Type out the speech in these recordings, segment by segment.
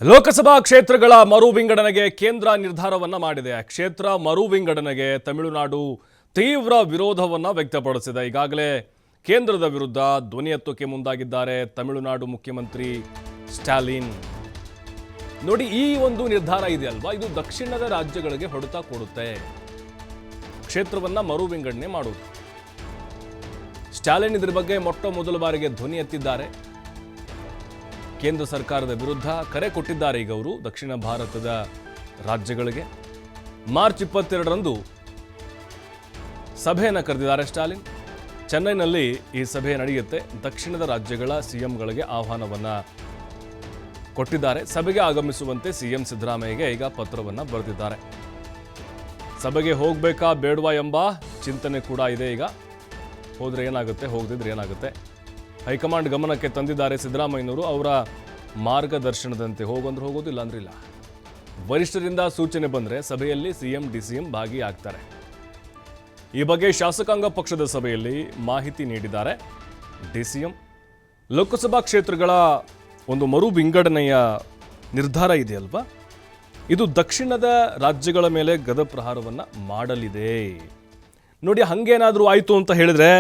ಲೋಕಸಭಾ ಕ್ಷೇತ್ರಗಳ ಮರು ವಿಂಗಡಣೆಗೆ ಕೇಂದ್ರ ನಿರ್ಧಾರವನ್ನ ಮಾಡಿದೆ. ಕ್ಷೇತ್ರ ಮರು ವಿಂಗಡಣೆಗೆ ತಮಿಳುನಾಡು ತೀವ್ರ ವಿರೋಧವನ್ನ ವ್ಯಕ್ತಪಡಿಸಿದೆ. ಈಗಾಗಲೇ ಕೇಂದ್ರದ ವಿರುದ್ಧ ಧ್ವನಿ ಎತ್ತೋಕೆ ಮುಂದಾಗಿದ್ದಾರೆ ತಮಿಳುನಾಡು ಮುಖ್ಯಮಂತ್ರಿ ಸ್ಟಾಲಿನ್. ನೋಡಿ, ಈ ಒಂದು ನಿರ್ಧಾರ ಇದೆಯಲ್ವಾ, ಇದು ದಕ್ಷಿಣದ ರಾಜ್ಯಗಳಿಗೆ ಹೊಡೆತ ಕೊಡುತ್ತೆ. ಕ್ಷೇತ್ರವನ್ನ ಮರು ವಿಂಗಡಣೆ ಮಾಡುವುದು. ಸ್ಟಾಲಿನ್ ಇದರ ಬಗ್ಗೆ ಮೊಟ್ಟ ಮೊದಲ ಬಾರಿಗೆ ಧ್ವನಿ ಎತ್ತಿದ್ದಾರೆ. ಕೇಂದ್ರ ಸರ್ಕಾರದ ವಿರುದ್ಧ ಕರೆ ಕೊಟ್ಟಿದ್ದಾರೆ. ಈಗ ಅವರು ದಕ್ಷಿಣ ಭಾರತದ ರಾಜ್ಯಗಳಿಗೆ ಮಾರ್ಚ್ 22ರಂದು ಸಭೆಯನ್ನು ಕರೆದಿದ್ದಾರೆ ಸ್ಟಾಲಿನ್. ಚೆನ್ನೈನಲ್ಲಿ ಈ ಸಭೆ ನಡೆಯುತ್ತೆ. ದಕ್ಷಿಣದ ರಾಜ್ಯಗಳ ಸಿಎಂಗಳಿಗೆ ಆಹ್ವಾನವನ್ನು ಕೊಟ್ಟಿದ್ದಾರೆ. ಸಭೆಗೆ ಆಗಮಿಸುವಂತೆ ಸಿಎಂ ಸಿದ್ದರಾಮಯ್ಯಗೆ ಈಗ ಪತ್ರವನ್ನು ಬರೆದಿದ್ದಾರೆ. ಸಭೆಗೆ ಹೋಗಬೇಕಾ ಬೇಡವಾ ಎಂಬ ಚಿಂತನೆ ಕೂಡ ಇದೆ. ಈಗ ಹೋದ್ರೆ ಏನಾಗುತ್ತೆ, ಹೋಗದಿದ್ರೆ ಏನಾಗುತ್ತೆ, ಹೈಕಮಾಂಡ್ ಗಮನಕ್ಕೆ ತಂದಿದ್ದಾರೆ ಸಿದ್ದರಾಮಯ್ಯನವರು. ಅವರ ಮಾರ್ಗದರ್ಶನದಂತೆ ಹೋಗಂದ್ರೆ ಹೋಗೋದು, ಇಲ್ಲಾಂದ್ರೆ ಇಲ್ಲ. ವರಿಷ್ಠರಿಂದ ಸೂಚನೆ ಬಂದರೆ ಸಭೆಯಲ್ಲಿ ಸಿಎಂ ಡಿಸಿಎಂ ಭಾಗಿಯಾಗ್ತಾರೆ. ಈ ಬಗ್ಗೆ ಶಾಸಕಾಂಗ ಪಕ್ಷದ ಸಭೆಯಲ್ಲಿ ಮಾಹಿತಿ ನೀಡಿದ್ದಾರೆ ಡಿಸಿಎಂ. ಲೋಕಸಭಾ ಕ್ಷೇತ್ರಗಳ ಒಂದು ಮರು ವಿಂಗಡಣೆಯ ನಿರ್ಧಾರ ಇದೆಯಲ್ವಾ, ಇದು ದಕ್ಷಿಣದ ರಾಜ್ಯಗಳ ಮೇಲೆ ಗದಪ್ರಹಾರವನ್ನು ಮಾಡಲಿದೆ. ನೋಡಿ, ಹಂಗೇನಾದರೂ ಆಯಿತು ಅಂತ ಹೇಳಿದ್ರೆ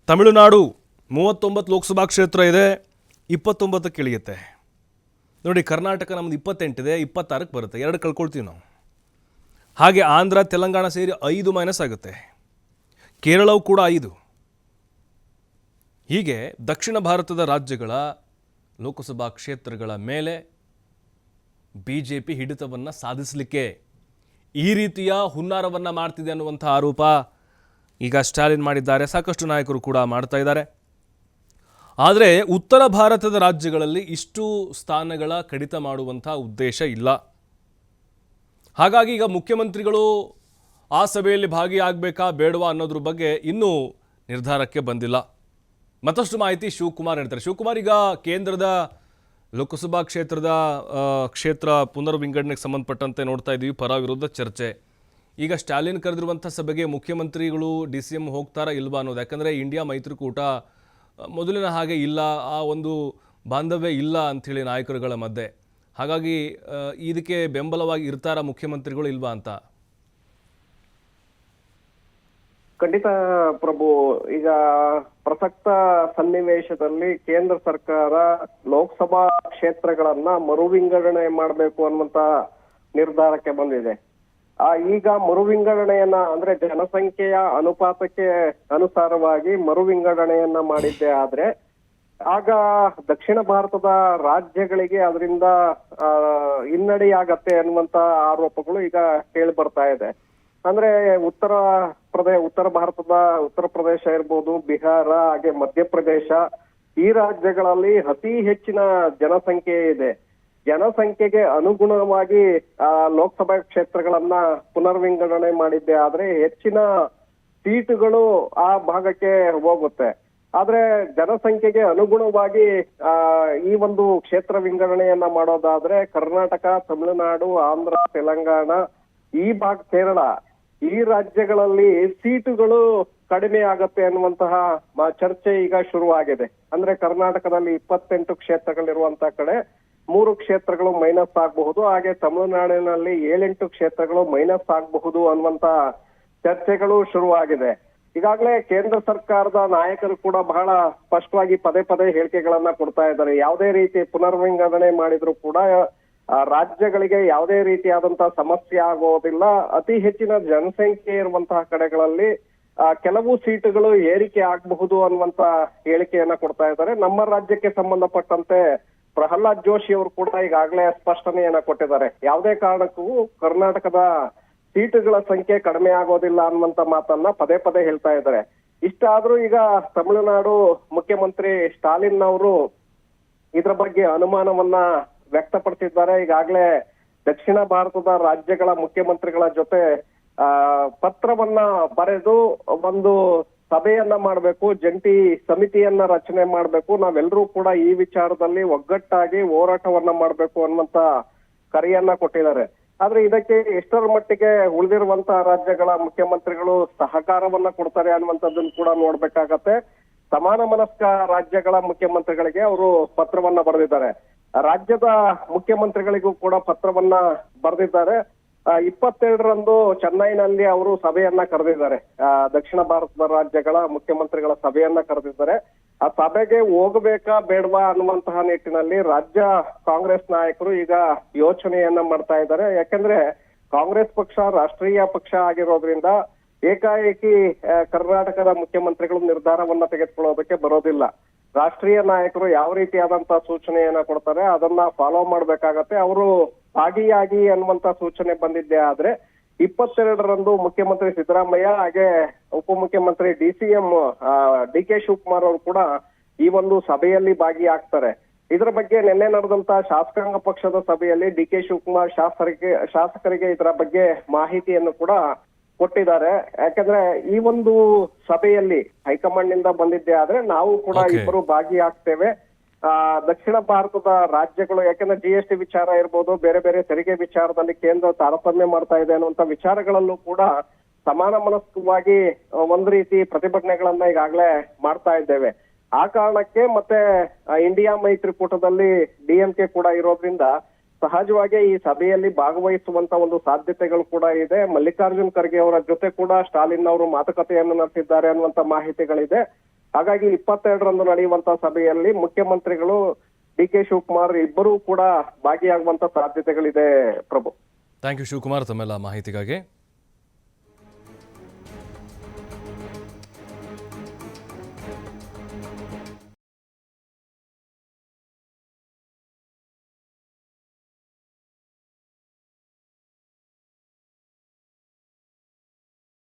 ತಮಿಳುನಾಡು 39 ಲೋಕಸಭಾ ಕ್ಷೇತ್ರ ಇದೆ, 29ಕ್ಕೆ ಇಳಿಯುತ್ತೆ. ನೋಡಿ, ಕರ್ನಾಟಕ ನಮ್ಮದು 28 ಇದೆ, 26ಕ್ಕೆ ಬರುತ್ತೆ. 2 ಕಳ್ಕೊಳ್ತೀವಿ ನಾವು. ಹಾಗೆ ಆಂಧ್ರ ತೆಲಂಗಾಣ ಸೇರಿ 5 ಮೈನಸ್ ಆಗುತ್ತೆ. ಕೇರಳವು ಕೂಡ 5. ಹೀಗೆ ದಕ್ಷಿಣ ಭಾರತದ ರಾಜ್ಯಗಳ ಲೋಕಸಭಾ ಕ್ಷೇತ್ರಗಳ ಮೇಲೆ BJP ಹಿಡಿತವನ್ನು ಸಾಧಿಸಲಿಕ್ಕೆ ಈ ರೀತಿಯ ಹುನ್ನಾರವನ್ನು ಮಾಡ್ತಿದೆ ಅನ್ನುವಂಥ ಆರೋಪ ಈಗ ಸ್ಟಾಲಿನ್ ಮಾಡಿದ್ದಾರೆ. ಸಾಕಷ್ಟು ನಾಯಕರು ಕೂಡ ಮಾಡ್ತಾ ಇದ್ದಾರೆ. ಆದರೆ ಉತ್ತರ ಭಾರತದ ರಾಜ್ಯಗಳಲ್ಲಿ ಇಷ್ಟು ಸ್ಥಾನಗಳ ಕಡಿತ ಮಾಡುವಂಥ ಉದ್ದೇಶ ಇಲ್ಲ. ಹಾಗಾಗಿ ಈಗ ಮುಖ್ಯಮಂತ್ರಿಗಳು ಆ ಸಭೆಯಲ್ಲಿ ಭಾಗಿಯಾಗಬೇಕಾ ಬೇಡವಾ ಅನ್ನೋದ್ರ ಬಗ್ಗೆ ಇನ್ನೂ ನಿರ್ಧಾರಕ್ಕೆ ಬಂದಿಲ್ಲ. ಮತ್ತಷ್ಟು ಮಾಹಿತಿ ಶಿವಕುಮಾರ್ ಹೇಳ್ತಾರೆ. ಶಿವಕುಮಾರ್, ಈಗ ಕೇಂದ್ರದ ಲೋಕಸಭಾ ಕ್ಷೇತ್ರ ಪುನರ್ ವಿಂಗಡಣೆಗೆ ಸಂಬಂಧಪಟ್ಟಂತೆ ನೋಡ್ತಾ ಇದ್ದೀವಿ, ಪರ ವಿರೋಧ ಚರ್ಚೆ. ಈಗ ಸ್ಟಾಲಿನ್ ಕರೆದಿರುವಂಥ ಸಭೆಗೆ ಮುಖ್ಯಮಂತ್ರಿಗಳು DCM ಹೋಗ್ತಾರಾ ಇಲ್ವಾ ಅನ್ನೋದು. ಯಾಕಂದರೆ ಇಂಡಿಯಾ ಮೈತ್ರಿಕೂಟ ಮೊದಲಿನ ಹಾಗೆ ಇಲ್ಲ, ಆ ಒಂದು ಬಾಂಧವ್ಯ ಇಲ್ಲ ಅಂಥೇಳಿ ನಾಯಕರುಗಳ ಮಧ್ಯೆ. ಹಾಗಾಗಿ ಇದಕ್ಕೆ ಬೆಂಬಲವಾಗಿ ಇರ್ತಾರಾ ಮುಖ್ಯಮಂತ್ರಿಗಳು ಇಲ್ವಾ ಅಂತ? ಖಂಡಿತ ಪ್ರಭು, ಈಗ ಪ್ರಸಕ್ತ ಸನ್ನಿವೇಶದಲ್ಲಿ ಕೇಂದ್ರ ಸರ್ಕಾರ ಲೋಕಸಭಾ ಕ್ಷೇತ್ರಗಳನ್ನ ಮರು ವಿಂಗಡಣೆ ಮಾಡಬೇಕು ಅನ್ನುವಂತ ನಿರ್ಧಾರಕ್ಕೆ ಬಂದಿದೆ. ಈಗ ಮರು ವಿಂಗಡಣೆಯನ್ನ ಅಂದ್ರೆ ಜನಸಂಖ್ಯೆಯ ಅನುಪಾತಕ್ಕೆ ಅನುಸಾರವಾಗಿ ಮರು ವಿಂಗಡಣೆಯನ್ನ ಮಾಡಿದ್ದೆ ಆದ್ರೆ ಆಗ ದಕ್ಷಿಣ ಭಾರತದ ರಾಜ್ಯಗಳಿಗೆ ಅದರಿಂದ ಹಿನ್ನಡೆಯಾಗತ್ತೆ ಅನ್ನುವಂತ ಆರೋಪಗಳು ಈಗ ಕೇಳಿ ಬರ್ತಾ ಇದೆ. ಅಂದ್ರೆ ಉತ್ತರ ಭಾರತದ ಉತ್ತರ ಪ್ರದೇಶ ಇರ್ಬೋದು, ಬಿಹಾರ, ಹಾಗೆ ಮಧ್ಯಪ್ರದೇಶ, ಈ ರಾಜ್ಯಗಳಲ್ಲಿ ಅತಿ ಹೆಚ್ಚಿನ ಜನಸಂಖ್ಯೆ ಇದೆ. ಜನಸಂಖ್ಯೆಗೆ ಅನುಗುಣವಾಗಿ ಲೋಕಸಭಾ ಕ್ಷೇತ್ರಗಳನ್ನ ಪುನರ್ವಿಂಗಡಣೆ ಮಾಡಿದ್ದೆ ಆದ್ರೆ ಹೆಚ್ಚಿನ ಸೀಟುಗಳು ಆ ಭಾಗಕ್ಕೆ ಹೋಗುತ್ತೆ. ಆದ್ರೆ ಜನಸಂಖ್ಯೆಗೆ ಅನುಗುಣವಾಗಿ ಈ ಒಂದು ಕ್ಷೇತ್ರ ವಿಂಗಡಣೆಯನ್ನ ಮಾಡೋದಾದ್ರೆ ಕರ್ನಾಟಕ, ತಮಿಳುನಾಡು, ಆಂಧ್ರ, ತೆಲಂಗಾಣ, ಈ ಭಾಗ, ಕೇರಳ, ಈ ರಾಜ್ಯಗಳಲ್ಲಿ ಸೀಟುಗಳು ಕಡಿಮೆ ಆಗತ್ತೆ ಅನ್ನುವಂತಹ ಚರ್ಚೆ ಈಗ ಶುರುವಾಗಿದೆ. ಅಂದ್ರೆ ಕರ್ನಾಟಕದಲ್ಲಿ 28 ಕ್ಷೇತ್ರಗಳಿರುವಂತ ಕಡೆ 3 ಕ್ಷೇತ್ರಗಳು ಮೈನಸ್ ಆಗಬಹುದು, ಹಾಗೆ ತಮಿಳುನಾಡಿನಲ್ಲಿ 7-8 ಕ್ಷೇತ್ರಗಳು ಮೈನಸ್ ಆಗಬಹುದು ಅನ್ನುವಂತ ಚರ್ಚೆಗಳು ಶುರುವಾಗಿದೆ. ಈಗಾಗಲೇ ಕೇಂದ್ರ ಸರ್ಕಾರದ ನಾಯಕರು ಕೂಡ ಬಹಳ ಸ್ಪಷ್ಟವಾಗಿ ಪದೇ ಪದೇ ಹೇಳಿಕೆಗಳನ್ನ ಕೊಡ್ತಾ ಇದ್ದಾರೆ. ಯಾವುದೇ ರೀತಿ ಪುನರ್ವಿಂಗಡಣೆ ಮಾಡಿದ್ರು ಕೂಡ ರಾಜ್ಯಗಳಿಗೆ ಯಾವುದೇ ರೀತಿಯಾದಂತಹ ಸಮಸ್ಯೆ ಆಗೋದಿಲ್ಲ. ಅತಿ ಹೆಚ್ಚಿನ ಜನಸಂಖ್ಯೆ ಇರುವಂತಹ ಕಡೆಗಳಲ್ಲಿ ಕೆಲವು ಸೀಟುಗಳು ಏರಿಕೆ ಆಗಬಹುದು ಅನ್ನುವಂತ ಹೇಳಿಕೆಯನ್ನ ಕೊಡ್ತಾ ಇದ್ದಾರೆ. ನಮ್ಮ ರಾಜ್ಯಕ್ಕೆ ಸಂಬಂಧಪಟ್ಟಂತೆ ಪ್ರಹ್ಲಾದ್ ಜೋಶಿ ಅವರು ಕೂಡ ಈಗಾಗಲೇ ಸ್ಪಷ್ಟನೆಯನ್ನ ಕೊಟ್ಟಿದ್ದಾರೆ. ಯಾವುದೇ ಕಾರಣಕ್ಕೂ ಕರ್ನಾಟಕದ ಸೀಟುಗಳ ಸಂಖ್ಯೆ ಕಡಿಮೆ ಆಗೋದಿಲ್ಲ ಅನ್ನುವಂತ ಮಾತನ್ನ ಪದೇ ಪದೇ ಹೇಳ್ತಾ ಇದ್ದಾರೆ. ಇಷ್ಟಾದ್ರೂ ಈಗ ತಮಿಳುನಾಡು ಮುಖ್ಯಮಂತ್ರಿ ಸ್ಟಾಲಿನ್ ಅವರು ಇದ್ರ ಬಗ್ಗೆ ಅನುಮಾನವನ್ನ ವ್ಯಕ್ತಪಡಿಸಿದ್ದಾರೆ. ಈಗಾಗಲೇ ದಕ್ಷಿಣ ಭಾರತದ ರಾಜ್ಯಗಳ ಮುಖ್ಯಮಂತ್ರಿಗಳ ಜೊತೆ ಪತ್ರವನ್ನ ಬರೆದು ಒಂದು ಸಭೆಯನ್ನ ಮಾಡಬೇಕು, ಜಂಟಿ ಸಮಿತಿಯನ್ನ ರಚನೆ ಮಾಡಬೇಕು, ನಾವೆಲ್ಲರೂ ಕೂಡ ಈ ವಿಚಾರದಲ್ಲಿ ಒಗ್ಗಟ್ಟಾಗಿ ಹೋರಾಟವನ್ನ ಮಾಡಬೇಕು ಅನ್ನುವಂತ ಕರೆಯನ್ನ ಕೊಟ್ಟಿದ್ದಾರೆ. ಆದ್ರೆ ಇದಕ್ಕೆ ಎಷ್ಟರ ಮಟ್ಟಿಗೆ ಉಳಿದಿರುವಂತ ರಾಜ್ಯಗಳ ಮುಖ್ಯಮಂತ್ರಿಗಳು ಸಹಕಾರವನ್ನ ಕೊಡ್ತಾರೆ ಅನ್ನುವಂಥದ್ದನ್ನು ಕೂಡ ನೋಡ್ಬೇಕಾಗತ್ತೆ. ಸಮಾನ ಮನಸ್ಕ ರಾಜ್ಯಗಳ ಮುಖ್ಯಮಂತ್ರಿಗಳಿಗೆ ಅವರು ಪತ್ರವನ್ನ ಬರೆದಿದ್ದಾರೆ. ರಾಜ್ಯದ ಮುಖ್ಯಮಂತ್ರಿಗಳಿಗೂ ಕೂಡ ಪತ್ರವನ್ನ ಬರೆದಿದ್ದಾರೆ. 22ರಂದು ಚೆನ್ನೈನಲ್ಲಿ ಅವರು ಸಭೆಯನ್ನ ಕರೆದಿದ್ದಾರೆ. ದಕ್ಷಿಣ ಭಾರತದ ರಾಜ್ಯಗಳ ಮುಖ್ಯಮಂತ್ರಿಗಳ ಸಭೆಯನ್ನ ಕರೆದಿದ್ದಾರೆ. ಆ ಸಭೆಗೆ ಹೋಗಬೇಕಾ ಬೇಡವಾ ಅನ್ನುವಂತಹ ನಿಟ್ಟಿನಲ್ಲಿ ರಾಜ್ಯ ಕಾಂಗ್ರೆಸ್ ನಾಯಕರು ಈಗ ಯೋಚನೆಯನ್ನ ಮಾಡ್ತಾ ಇದ್ದಾರೆ. ಯಾಕಂದ್ರೆ ಕಾಂಗ್ರೆಸ್ ಪಕ್ಷ ರಾಷ್ಟ್ರೀಯ ಪಕ್ಷ ಆಗಿರೋದ್ರಿಂದ ಏಕಾಏಕಿ ಕರ್ನಾಟಕದ ಮುಖ್ಯಮಂತ್ರಿಗಳು ನಿರ್ಧಾರವನ್ನ ತೆಗೆದುಕೊಳ್ಳೋದಕ್ಕೆ ಬರೋದಿಲ್ಲ. ರಾಷ್ಟ್ರೀಯ ನಾಯಕರು ಯಾವ ರೀತಿಯಾದಂತಹ ಸೂಚನೆಯನ್ನ ಕೊಡ್ತಾರೆ ಅದನ್ನ ಫಾಲೋ ಮಾಡ್ಬೇಕಾಗತ್ತೆ. ಅವರು ಭಾಗಿಯಾಗಿ ಅನ್ನುವಂತ ಸೂಚನೆ ಬಂದಿದ್ದೆ ಆದ್ರೆ 22ರಂದು ಮುಖ್ಯಮಂತ್ರಿ ಸಿದ್ದರಾಮಯ್ಯ ಹಾಗೆ ಉಪಮುಖ್ಯಮಂತ್ರಿ DCM DK ಶಿವಕುಮಾರ್ ಅವರು ಕೂಡ ಈ ಒಂದು ಸಭೆಯಲ್ಲಿ ಭಾಗಿಯಾಗ್ತಾರೆ. ಇದರ ಬಗ್ಗೆ ನಿನ್ನೆ ನಡೆದಂತ ಶಾಸಕಾಂಗ ಪಕ್ಷದ ಸಭೆಯಲ್ಲಿ DK ಶಿವಕುಮಾರ್ ಶಾಸಕರಿಗೆ ಇದರ ಬಗ್ಗೆ ಮಾಹಿತಿಯನ್ನು ಕೂಡ ಕೊಟ್ಟಿದ್ದಾರೆ. ಯಾಕಂದ್ರೆ ಈ ಒಂದು ಸಭೆಯಲ್ಲಿ ಹೈಕಮಾಂಡ್ ನಿಂದ ಬಂದಿದ್ದೆ ಆದ್ರೆ ನಾವು ಕೂಡ ಇಬ್ಬರು ಭಾಗಿಯಾಗ್ತೇವೆ. ದಕ್ಷಿಣ ಭಾರತದ ರಾಜ್ಯಗಳು ಯಾಕಂದ್ರೆ GST ವಿಚಾರ ಇರ್ಬೋದು, ಬೇರೆ ಬೇರೆ ತೆರಿಗೆ ವಿಚಾರದಲ್ಲಿ ಕೇಂದ್ರ ತಾರತಮ್ಯ ಮಾಡ್ತಾ ಇದೆ ಅನ್ನುವಂತ ವಿಚಾರಗಳಲ್ಲೂ ಕೂಡ ಸಮಾನ ಮನಸ್ಕವಾಗಿ ಒಂದ್ ರೀತಿ ಪ್ರತಿಭಟನೆಗಳನ್ನ ಈಗಾಗಲೇ ಮಾಡ್ತಾ ಇದ್ದೇವೆ. ಆ ಕಾರಣಕ್ಕೆ ಮತ್ತೆ ಇಂಡಿಯಾ ಮೈತ್ರಿಕೂಟದಲ್ಲಿ DMK ಕೂಡ ಇರೋದ್ರಿಂದ ಸಹಜವಾಗಿ ಈ ಸಭೆಯಲ್ಲಿ ಭಾಗವಹಿಸುವಂತ ಒಂದು ಸಾಧ್ಯತೆಗಳು ಕೂಡ ಇದೆ. ಮಲ್ಲಿಕಾರ್ಜುನ್ ಖರ್ಗೆ ಅವರ ಜೊತೆ ಕೂಡ ಸ್ಟಾಲಿನ್ ಅವರು ಮಾತುಕತೆಯನ್ನು ನಡೆಸಿದ್ದಾರೆ ಅನ್ನುವಂತ ಮಾಹಿತಿಗಳಿದೆ. ಹಾಗಾಗಿ 22ರಂದು ನಡೆಯುವಂತ ಸಭೆಯಲ್ಲಿ ಮುಖ್ಯಮಂತ್ರಿಗಳು DK ಶಿವಕುಮಾರ್ ಇಬ್ಬರೂ ಕೂಡ ಭಾಗಿಯಾಗುವಂತ ಸಾಧ್ಯತೆಗಳಿದೆ. ಪ್ರಭು, ಥ್ಯಾಂಕ್ ಯು ಶಿವಕುಮಾರ್ ತಮ್ಮೆಲ್ಲ ಮಾಹಿತಿಗಾಗಿ.